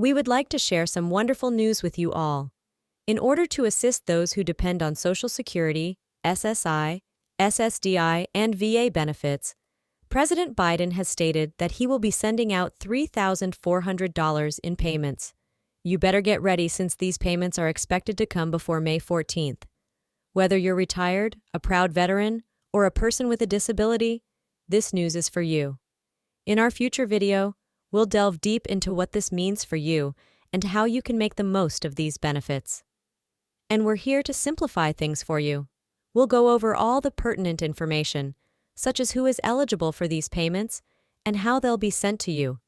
We would like to share some wonderful news with you all. In order to assist those who depend on Social Security, SSI, SSDI, and VA benefits, President Biden has stated that he will be sending out $3,400 in payments. You better get ready since these payments are expected to come before May 14th. Whether you're retired, a proud veteran, or a person with a disability, this news is for you. In our future video, we'll delve deep into what this means for you and how you can make the most of these benefits. And we're here to simplify things for you. We'll go over all the pertinent information, such as who is eligible for these payments and how they'll be sent to you,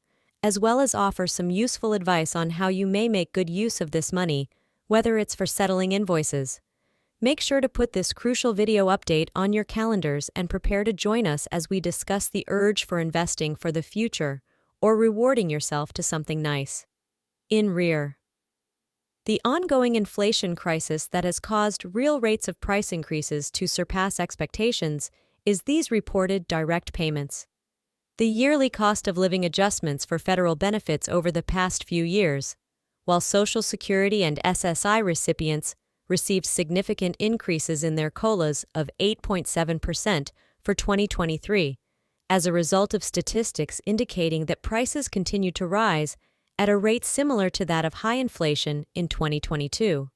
as well as offer some useful advice on how you may make good use of this money, whether it's for settling invoices. Make sure to put this crucial video update on your calendars and prepare to join us as we discuss the urge for investing for the future or rewarding yourself to something nice. In rear. The ongoing inflation crisis that has caused real rates of price increases to surpass expectations is these reported direct payments. The yearly cost of living adjustments for federal benefits over the past few years, while Social Security and SSI recipients received significant increases in their COLAs of 8.7% for 2023, as a result of statistics indicating that prices continue to rise at a rate similar to that of high inflation in 2022.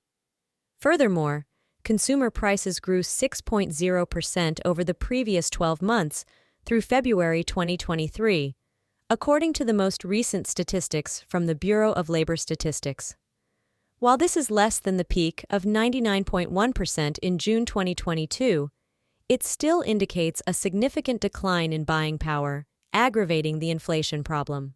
Furthermore, consumer prices grew 6.0% over the previous 12 months through February 2023, according to the most recent statistics from the Bureau of Labor Statistics. While this is less than the peak of 99.1% in June 2022, it still indicates a significant decline in buying power, aggravating the inflation problem.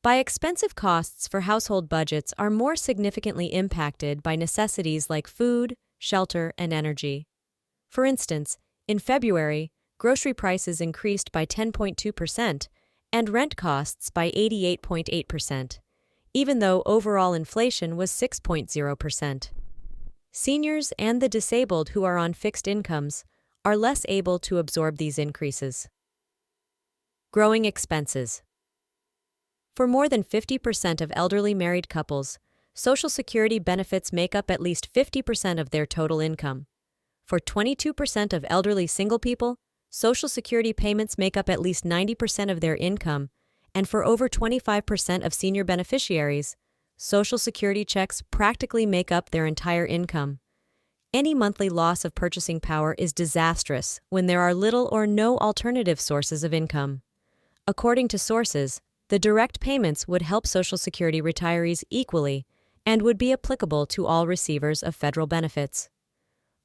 By expensive costs for household budgets are more significantly impacted by necessities like food, shelter, and energy. For instance, in February, grocery prices increased by 10.2% and rent costs by 88.8%. Even though overall inflation was 6.0%. Seniors and the disabled who are on fixed incomes are less able to absorb these increases. Growing expenses. For more than 50% of elderly married couples, Social Security benefits make up at least 50% of their total income. For 22% of elderly single people, Social Security payments make up at least 90% of their income, and for over 25% of senior beneficiaries, Social Security checks practically make up their entire income. Any monthly loss of purchasing power is disastrous when there are little or no alternative sources of income. According to sources, the direct payments would help Social Security retirees equally and would be applicable to all receivers of federal benefits.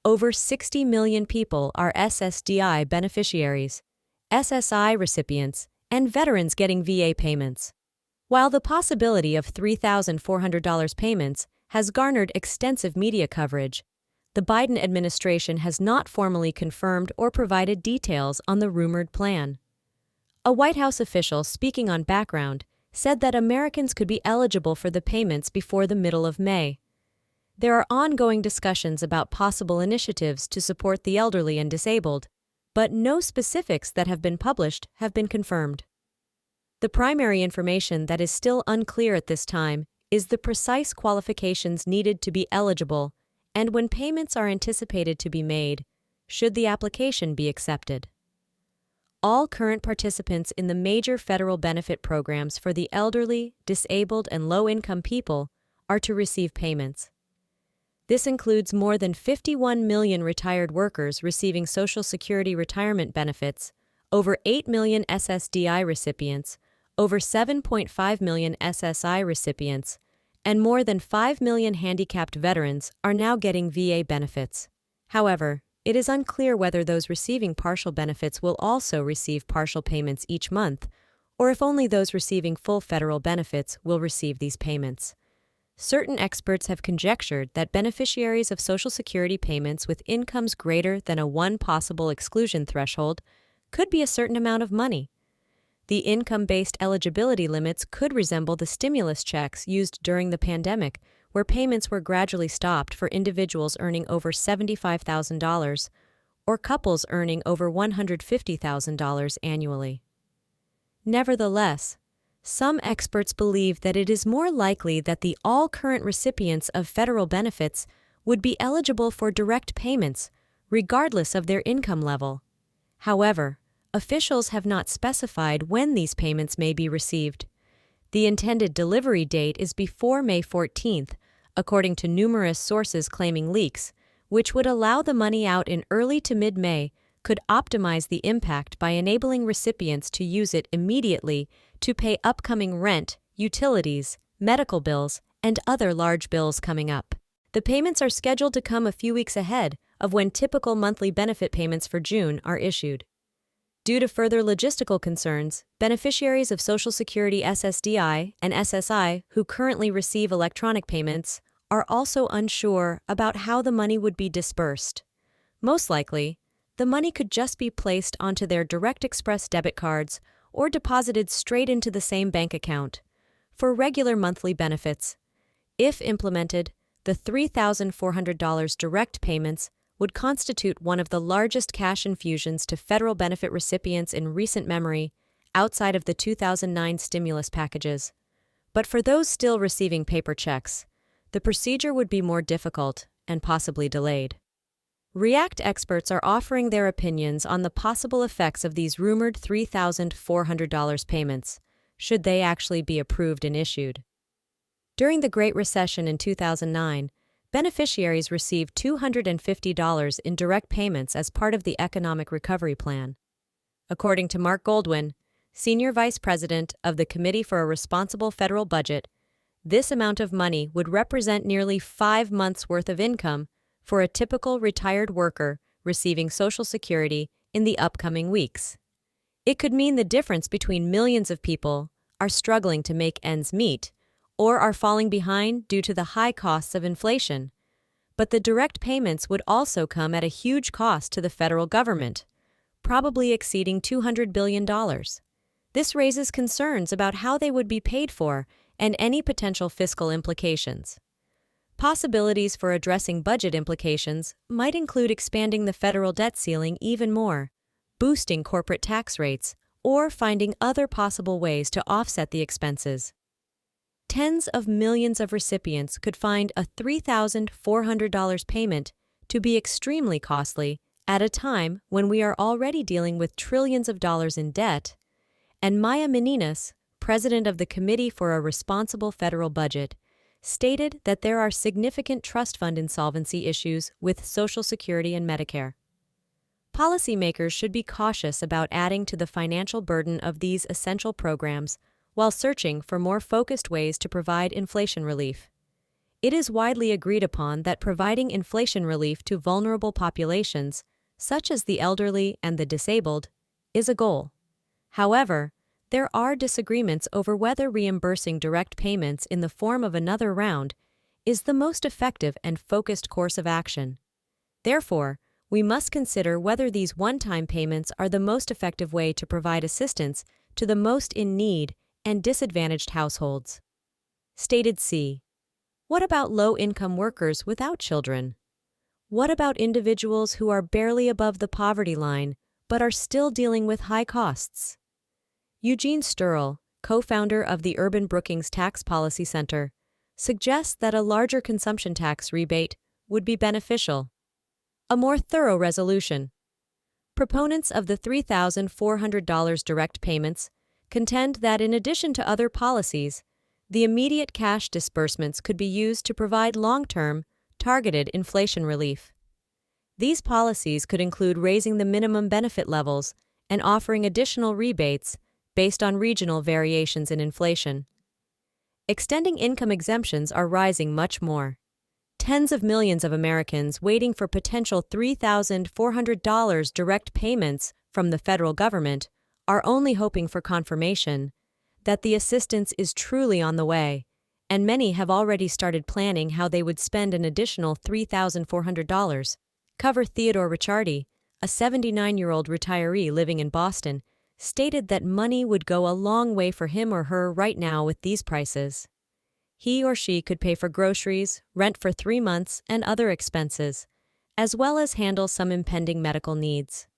Over 60 million people are SSDI beneficiaries, SSI recipients, and veterans getting VA payments. While the possibility of $3,400 payments has garnered extensive media coverage, the Biden administration has not formally confirmed or provided details on the rumored plan. A White House official speaking on background said that Americans could be eligible for the payments before the middle of May. There are ongoing discussions about possible initiatives to support the elderly and disabled, but no specifics that have been published have been confirmed. The primary information that is still unclear at this time is the precise qualifications needed to be eligible and when payments are anticipated to be made, should the application be accepted. All current participants in the major federal benefit programs for the elderly, disabled, and low-income people are to receive payments. This includes more than 51 million retired workers receiving Social Security retirement benefits, over 8 million SSDI recipients, over 7.5 million SSI recipients, and more than 5 million handicapped veterans are now getting VA benefits. However, it is unclear whether those receiving partial benefits will also receive partial payments each month, or if only those receiving full federal benefits will receive these payments. Certain experts have conjectured that beneficiaries of Social Security payments with incomes greater than a one possible exclusion threshold could be a certain amount of money. The income-based eligibility limits could resemble the stimulus checks used during the pandemic, where payments were gradually stopped for individuals earning over $75,000 or couples earning over $150,000 annually. Nevertheless, Some experts believe that it is more likely that the all current recipients of federal benefits would be eligible for direct payments, regardless of their income level. However, officials have not specified when these payments may be received. The intended delivery date is before May 14th, according to numerous sources claiming leaks, which would allow the money out in early to mid-May, could optimize the impact by enabling recipients to use it immediately to pay upcoming rent, utilities, medical bills, and other large bills coming up. The payments are scheduled to come a few weeks ahead of when typical monthly benefit payments for June are issued. Due to further logistical concerns, beneficiaries of Social Security SSDI and SSI who currently receive electronic payments are also unsure about how the money would be dispersed. Most likely, the money could just be placed onto their Direct Express debit cards or deposited straight into the same bank account. For regular monthly benefits, if implemented, the $3,400 direct payments would constitute one of the largest cash infusions to federal benefit recipients in recent memory, outside of the 2009 stimulus packages. But for those still receiving paper checks, the procedure would be more difficult and possibly delayed. REACT experts are offering their opinions on the possible effects of these rumored $3,400 payments, should they actually be approved and issued. During the Great Recession in 2009, beneficiaries received $250 in direct payments as part of the Economic Recovery Plan. According to Mark Goldwyn, Senior Vice President of the Committee for a Responsible Federal Budget, this amount of money would represent nearly 5 months' worth of income for a typical retired worker receiving Social Security in the upcoming weeks. It could mean the difference between millions of people are struggling to make ends meet or are falling behind due to the high costs of inflation. But the direct payments would also come at a huge cost to the federal government, probably exceeding $200 billion. This raises concerns about how they would be paid for and any potential fiscal implications. Possibilities for addressing budget implications might include expanding the federal debt ceiling even more, boosting corporate tax rates, or finding other possible ways to offset the expenses. Tens of millions of recipients could find a $3,400 payment to be extremely costly at a time when we are already dealing with trillions of dollars in debt, and Maya Meninas, president of the Committee for a Responsible Federal Budget, stated that there are significant trust fund insolvency issues with Social Security and Medicare. Policymakers should be cautious about adding to the financial burden of these essential programs while searching for more focused ways to provide inflation relief. It is widely agreed upon that providing inflation relief to vulnerable populations, such as the elderly and the disabled, is a goal. However, there are disagreements over whether reimbursing direct payments in the form of another round is the most effective and focused course of action. Therefore, we must consider whether these one-time payments are the most effective way to provide assistance to the most in need and disadvantaged households. Stated C. What about low-income workers without children? What about individuals who are barely above the poverty line but are still dealing with high costs? Eugene Sturl, co-founder of the Urban Brookings Tax Policy Center, suggests that a larger consumption tax rebate would be beneficial. A more thorough resolution. Proponents of the $3,400 direct payments contend that in addition to other policies, the immediate cash disbursements could be used to provide long-term, targeted inflation relief. These policies could include raising the minimum benefit levels and offering additional rebates based on regional variations in inflation. Extending income exemptions are rising much more. Tens of millions of Americans waiting for potential $3,400 direct payments from the federal government are only hoping for confirmation that the assistance is truly on the way, and many have already started planning how they would spend an additional $3,400. Cover Theodore Ricciardi, a 79-year-old retiree living in Boston, stated that money would go a long way for him or her right now with these prices. He or she could pay for groceries, rent for 3 months, and other expenses, as well as handle some impending medical needs.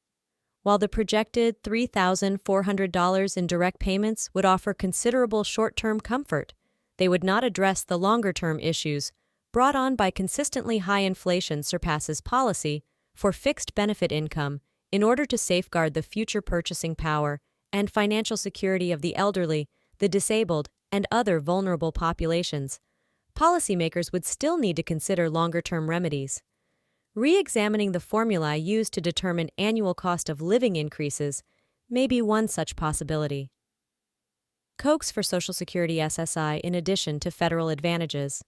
While the projected $3,400 in direct payments would offer considerable short-term comfort, they would not address the longer-term issues brought on by consistently high inflation. Surpasses policy for fixed benefit income in order to safeguard the future purchasing power and financial security of the elderly, the disabled, and other vulnerable populations. Policymakers would still need to consider longer-term remedies. Re-examining the formula used to determine annual cost of living increases may be one such possibility. Coax for Social Security SSI in addition to federal advantages.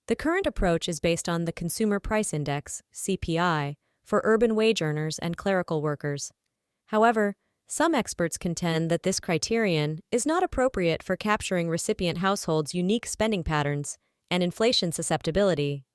The current approach is based on the Consumer Price Index, CPI, for urban wage earners and clerical workers. However, some experts contend that this criterion is not appropriate for capturing recipient households' unique spending patterns and inflation susceptibility.